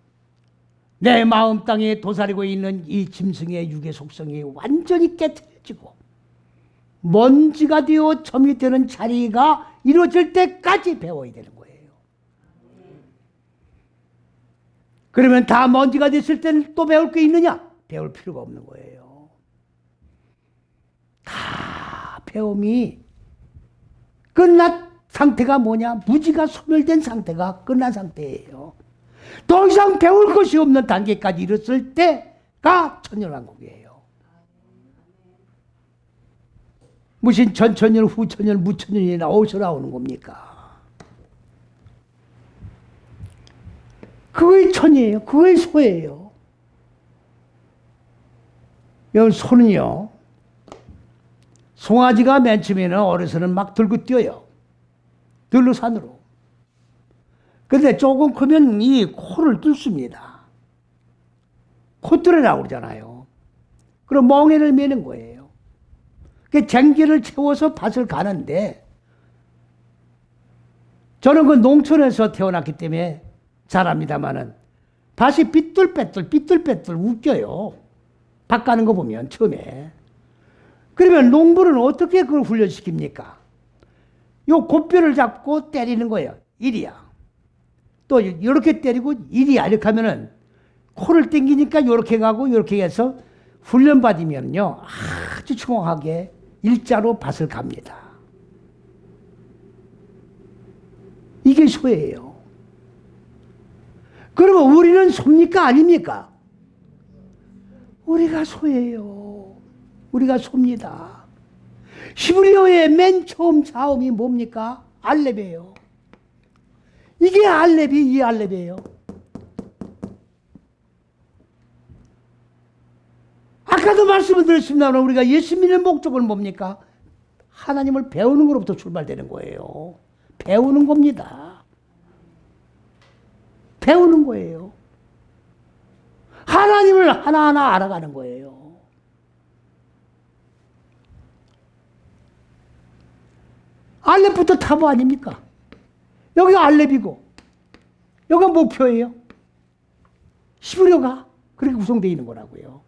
내 마음 땅에 도사리고 있는 이 짐승의 육의 속성이 완전히 깨트려지고 먼지가 되어 점이 되는 자리가 이루어질 때까지 배워야 되는 거예요. 그러면 다 먼지가 됐을 때는 또 배울 게 있느냐? 배울 필요가 없는 거예요. 다 배움이 끝난 상태가 뭐냐? 무지가 소멸된 상태가 끝난 상태예요. 더 이상 배울 것이 없는 단계까지 이뤘을 때가 천년왕국이에요. 무슨 전천년, 후천년, 무천년이나 어디서 나오는 겁니까? 그거의 천이에요. 그거의 소예요. 여러분 소는요. 송아지가 맨 처음에는 어려서는 막 들고 뛰어요. 들로산으로. 근데 조금 크면 이 코를 뚫습니다. 콧줄이라고 그러잖아요. 그럼 멍에를 매는 거예요. 그 쟁기를 채워서 밭을 가는데 저는 그 농촌에서 태어났기 때문에 잘합니다마는 밭이 삐뚤빼뚤 웃겨요. 밭 가는 거 보면 처음에. 그러면 농부는 어떻게 그걸 훈련시킵니까? 요 곶뼈를 잡고 때리는 거예요. 이리야. 또 이렇게 때리고 이리야. 이렇게 하면은 코를 당기니까 이렇게 가고 이렇게 해서 훈련 받으면요 아주 정확하게 일자로 밭을 갑니다. 이게 소예요. 그러면 우리는 소입니까 아닙니까? 우리가 소예요. 우리가 소입니다. 히브리어의 맨 처음 자음이 뭡니까? 알렙이에요. 이게 알렙이 이 알렙이에요. 아까도 말씀을 드렸습니다만 우리가 예수 믿는 목적은 뭡니까? 하나님을 배우는 것부터 출발되는 거예요. 배우는 겁니다. 배우는 거예요. 하나님을 하나하나 알아가는 거예요. 알렙부터 타보 아닙니까? 여기가 알렙이고 여기가 목표예요. 히브리어가 그렇게 구성되어 있는 거라고요.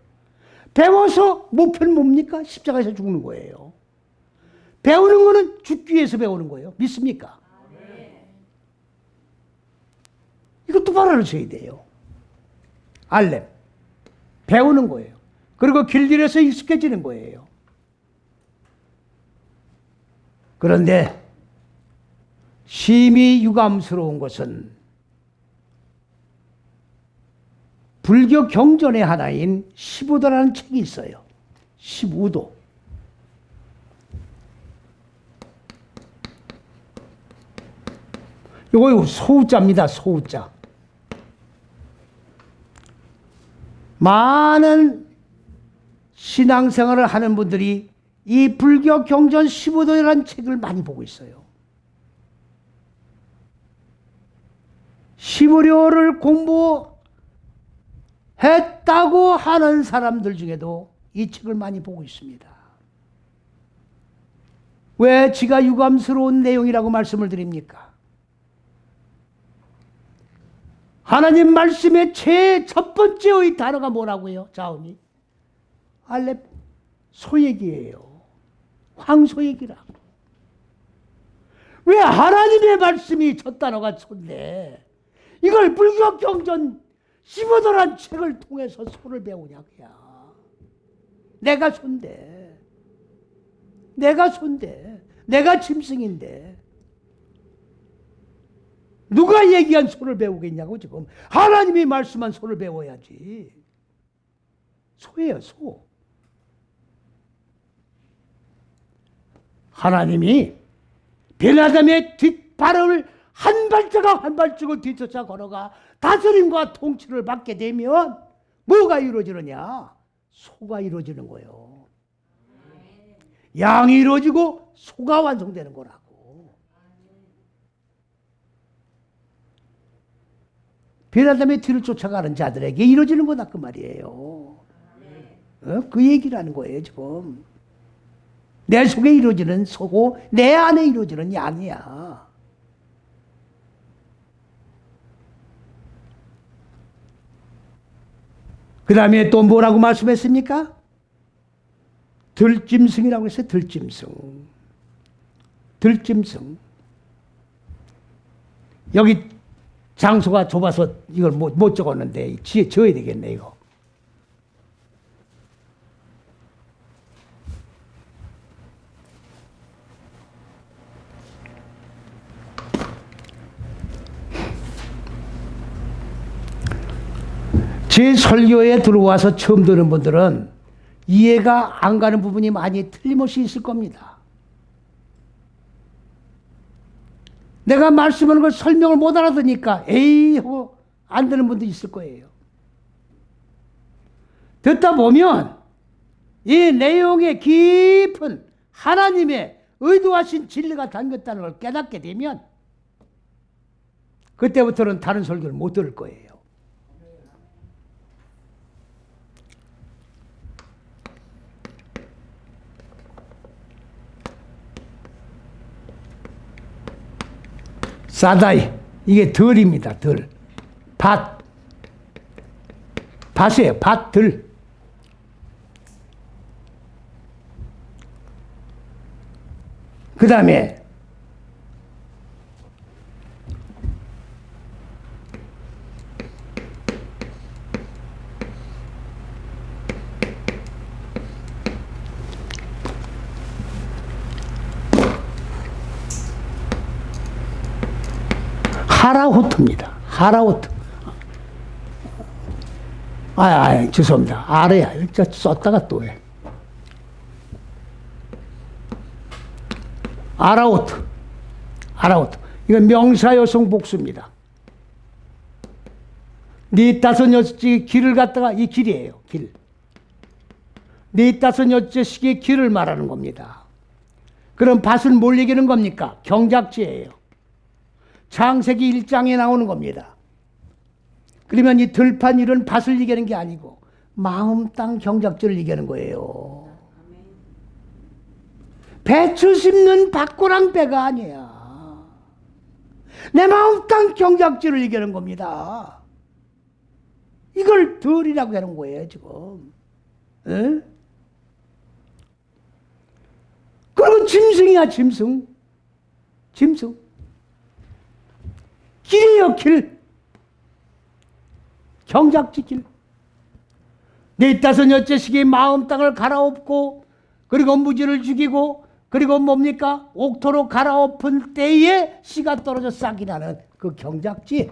배워서 목표는 뭡니까? 십자가에서 죽는 거예요. 배우는 거는 죽기 위해서 배우는 거예요. 믿습니까? 이거 똑바로 알아셔야 돼요. 알렙. 배우는 거예요. 그리고 길들여서 익숙해지는 거예요. 그런데 심히 유감스러운 것은 불교 경전의 하나인 15도라는 책이 있어요. 15도. 이거 소우자입니다. 소우자. 많은 신앙생활을 하는 분들이 이 불교 경전 15도라는 책을 많이 보고 있어요. 히브리어를 공부했다고 하는 사람들 중에도 이 책을 많이 보고 있습니다. 왜 지가 유감스러운 내용이라고 말씀을 드립니까? 하나님 말씀의 첫 번째의 단어가 뭐라고요? 자음이 알렙 소얘기예요. 황소얘기라고. 왜 하나님의 말씀이 첫 단어가 소인데 이걸 불교 경전 15도란 책을 통해서 소를 배우냐고야. 내가 소인데, 내가 소인데, 내가 짐승인데 누가 얘기한 소를 배우겠냐고 지금. 하나님이 말씀한 소를 배워야지. 소예요, 소. 하나님이 변화됨의 뒷발을 한 발짝을 뒤쫓아 걸어가 다스림과 통치를 받게 되면 뭐가 이루어지느냐? 소가 이루어지는 거예요. 양이 이루어지고 소가 완성되는 거라고. 변화됨의 뒤를 쫓아가는 자들에게 이루어지는 거다 그 말이에요. 그 얘기라는 거예요 지금. 내 속에 이루어지는 소고 내 안에 이루어지는 양이야. 그 다음에 또 뭐라고 말씀했습니까? 들짐승이라고 했어요. 들짐승. 여기 장소가 좁아서 이걸 못 적었는데 지어야 되겠네 이거. 제 설교에 들어와서 처음 듣는 분들은 이해가 안 가는 부분이 많이 틀림없이 있을 겁니다. 내가 말씀하는 걸 설명을 못 알아듣으니까 에이 하고 안 듣는 분도 있을 거예요. 듣다 보면 이 내용의 깊은 하나님의 의도하신 진리가 담겼다는 걸 깨닫게 되면 그때부터는 다른 설교를 못 들을 거예요. 사다이, 이게 덜입니다. 덜. 밭. 밭이에요. 밭들. 그 다음에 하라호트입니다. 하라호트. 죄송합니다. 아래야. 썼다가 또 해. 아라호트. 아라호트. 이건 명사여성 복수입니다. 네 다섯 여섯째 길을 갖다가 이 길이에요. 길. 네 다섯 여섯째씩의 길을 말하는 겁니다. 그럼 밭은 뭘 얘기하는 겁니까? 경작지예요. 창세기 1장에 나오는 겁니다. 그러면 이 들판 이런 밭을 얘기하는 게 아니고 마음 땅 경작지를 얘기하는 거예요. 배추 심는 밭고랑 배가 아니야. 내 마음 땅 경작지를 얘기하는 겁니다. 이걸 들이라고 하는 거예요, 지금. 에? 그리고 짐승이야, 짐승. 짐승. 길이에요, 길. 경작지 길. 네 다섯 여째씩이 마음 땅을 갈아엎고, 그리고 무지를 죽이고, 그리고 뭡니까? 옥토로 갈아엎은 때에 씨가 떨어져 싹이 나는 그 경작지.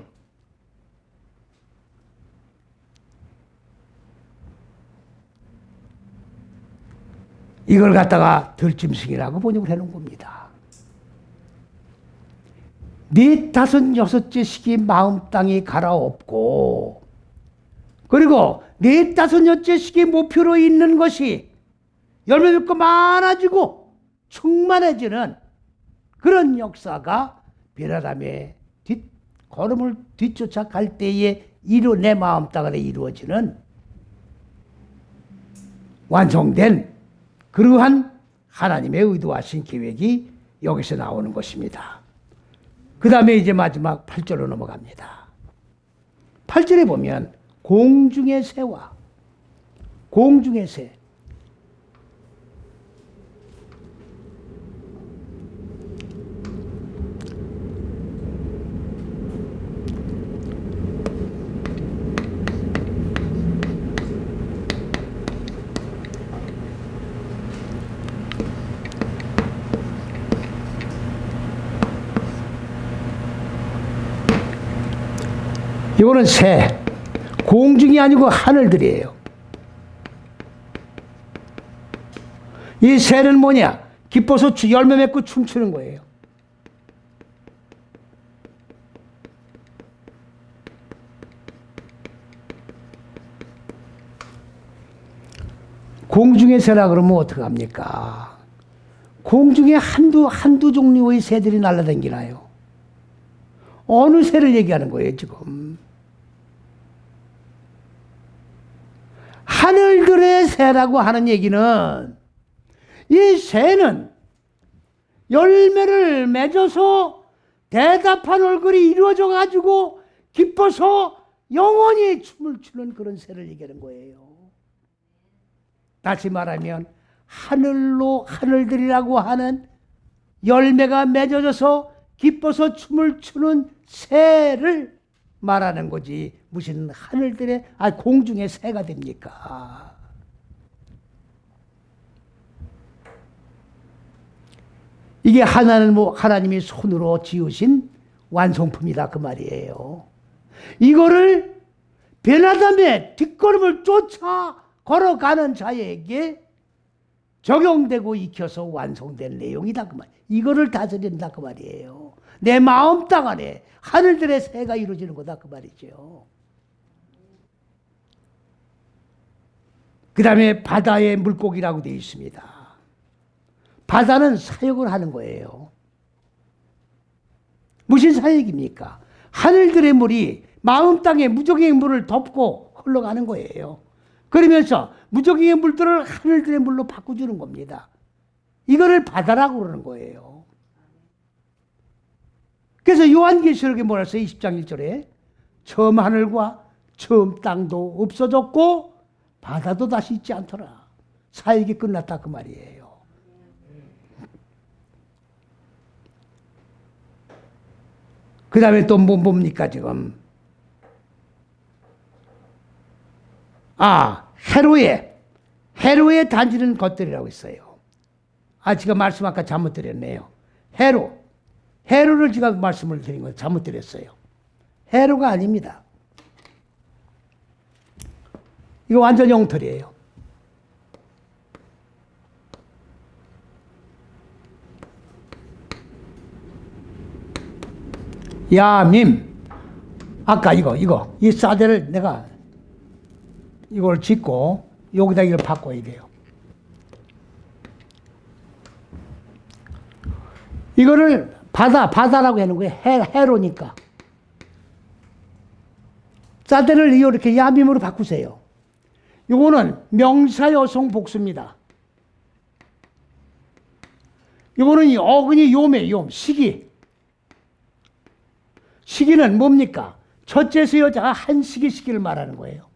이걸 갖다가 들짐승이라고 번역을 해놓은 겁니다. 네 다섯 여섯째 시기 마음 땅이 갈아엎고, 그리고 네 다섯 여섯째 시기 목표로 있는 것이 열매 맺고 많아지고 충만해지는 그런 역사가 베라담의 걸음을 뒤쫓아 갈 때에 내 마음 땅 안에 이루어지는 완성된 그러한 하나님의 의도하신 계획이 여기서 나오는 것입니다. 그 다음에 이제 마지막 8절로 넘어갑니다. 8절에 보면 공중의 새와 공중의 새. 이거는 새, 공중이 아니고 하늘들이에요. 이 새는 뭐냐? 기뻐서 열매 맺고 춤추는 거예요. 공중의 새라 그러면 어떡합니까? 공중에 한두 종류의 새들이 날아다니나요? 어느 새를 얘기하는 거예요, 지금? 하늘들의 새라고 하는 얘기는 이 새는 열매를 맺어서 대답한 얼굴이 이루어져 가지고 기뻐서 영원히 춤을 추는 그런 새를 얘기하는 거예요. 다시 말하면 하늘들이라고 하는 열매가 맺어져서 기뻐서 춤을 추는 새를 말하는 거지 무슨 하늘들의 공중의 새가 됩니까? 이게 하나님이 손으로 지으신 완성품이다 그 말이에요. 이거를 베나담의 뒷걸음을 쫓아 걸어가는 자에게 적용되고 익혀서 완성된 내용이다 그 말. 이거를 다스린다 그 말이에요. 내 마음 땅 안에 하늘들의 새가 이루어지는 거다 그 말이죠. 그 다음에 바다의 물고기라고 되어 있습니다. 바다는 사역을 하는 거예요. 무슨 사역입니까? 하늘들의 물이 마음 땅에 무적의 물을 덮고 흘러가는 거예요. 그러면서 무적의 물들을 하늘들의 물로 바꿔주는 겁니다. 이거를 바다라고 그러는 거예요. 그래서 요한계시록에 뭐라 써요? 20장 1절에 처음 하늘과 처음 땅도 없어졌고 바다도 다시 있지 않더라. 사역이 끝났다 그 말이에요. 그 다음에 또 뭡니까 지금? 헤로에 다니는 것들이라고 있어요. 제가 말씀 아까 잘못 드렸네요. 헤로를 제가 말씀을 드린 거 잘못 드렸어요. 헤로가 아닙니다. 이거 완전 엉터리예요. 야밈. 아까 이 사대를 내가 이걸 짓고 여기다 이걸 바꿔야 돼요. 이거를 바다라고 하는 거예요. 헤로니까. 사대를 이렇게 야밈으로 바꾸세요. 이거는 명사 여성 복수입니다. 이거는 어근이 욤, 시기. 시기는 뭡니까? 첫째서 여자가 한 시기를 말하는 거예요.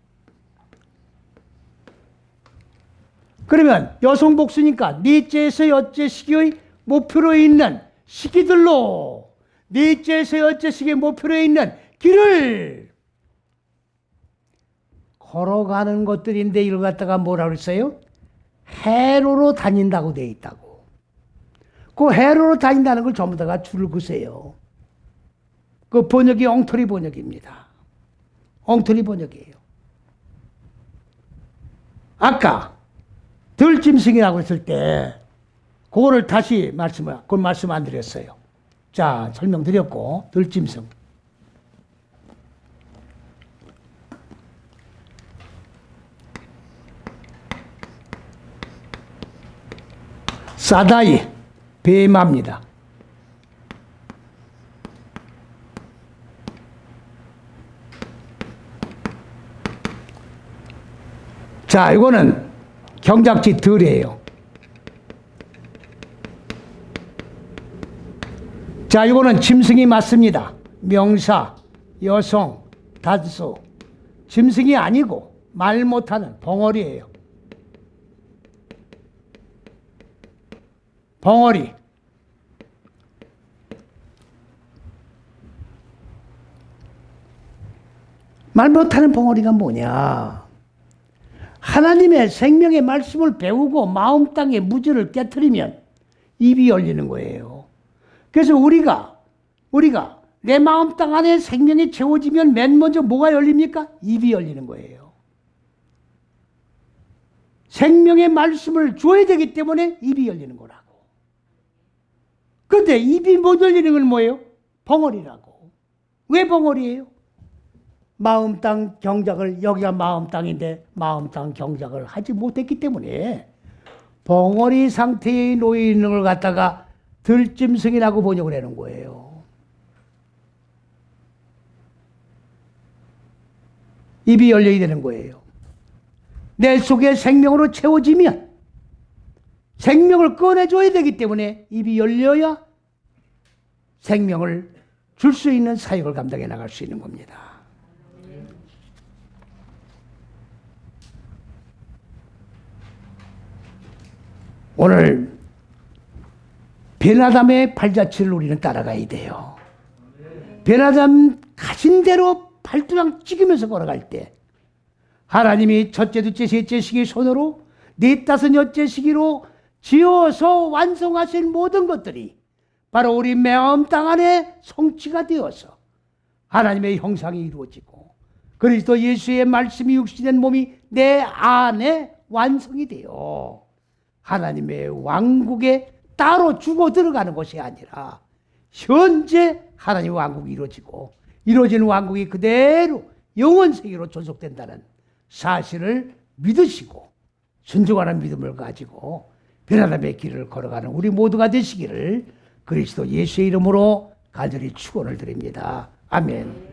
그러면 여성 복수니까 넷째에서 여째 시기의 목표로 있는 시기들로 넷째에서 여째 시기의 목표로 있는 길을 걸어가는 것들인데 이걸 갖다가 뭐라고 했어요? 헤로로 다닌다고 되어 있다고. 그 헤로로 다닌다는 걸 전부 다가 줄을 그세요. 그 번역이 엉터리 번역입니다. 엉터리 번역이에요. 아까 들짐승이라고 했을 때 그거를 다시 그걸 말씀 안 드렸어요. 자, 설명드렸고 들짐승. 사다이, 베마입니다. 자, 이거는 경작지 덜이에요. 자, 이거는 짐승이 맞습니다. 명사, 여성, 단수. 짐승이 아니고 말 못하는 벙어리예요. 벙어리. 말 못하는 벙어리가 뭐냐? 하나님의 생명의 말씀을 배우고 마음 땅의 무지를 깨트리면 입이 열리는 거예요. 그래서 우리가 내 마음 땅 안에 생명이 채워지면 맨 먼저 뭐가 열립니까? 입이 열리는 거예요. 생명의 말씀을 줘야 되기 때문에 입이 열리는 거라고. 근데 입이 못 열리는 건 뭐예요? 벙어리라고. 왜 벙어리예요? 마음 땅 경작을, 여기가 마음 땅인데 마음 땅 경작을 하지 못했기 때문에 벙어리 상태에 놓여 있는 걸 갖다가 들짐승이라고 번역을 하는 거예요. 입이 열려야 되는 거예요. 내 속에 생명으로 채워지면 생명을 꺼내줘야 되기 때문에 입이 열려야 생명을 줄 수 있는 사역을 감당해 나갈 수 있는 겁니다. 오늘 베나담의 발자취를 우리는 따라가야 돼요. 베나담 가진 대로 발두랑 찍으면서 걸어갈 때 하나님이 첫째, 둘째, 셋째 시기 손으로 넷, 다섯, 여째 시기로 지어서 완성하신 모든 것들이 바로 우리 마음 땅 안에 성취가 되어서 하나님의 형상이 이루어지고 그리스도 예수의 말씀이 육신된 몸이 내 안에 완성이 되어 하나님의 왕국에 따로 죽어 들어가는 것이 아니라 현재 하나님의 왕국이 이루어지고 이루어지는 왕국이 그대로 영원 세계로 존속된다는 사실을 믿으시고 순종하는 믿음을 가지고 변화됨의 길을 걸어가는 우리 모두가 되시기를 그리스도 예수의 이름으로 간절히 축원을 드립니다. 아멘.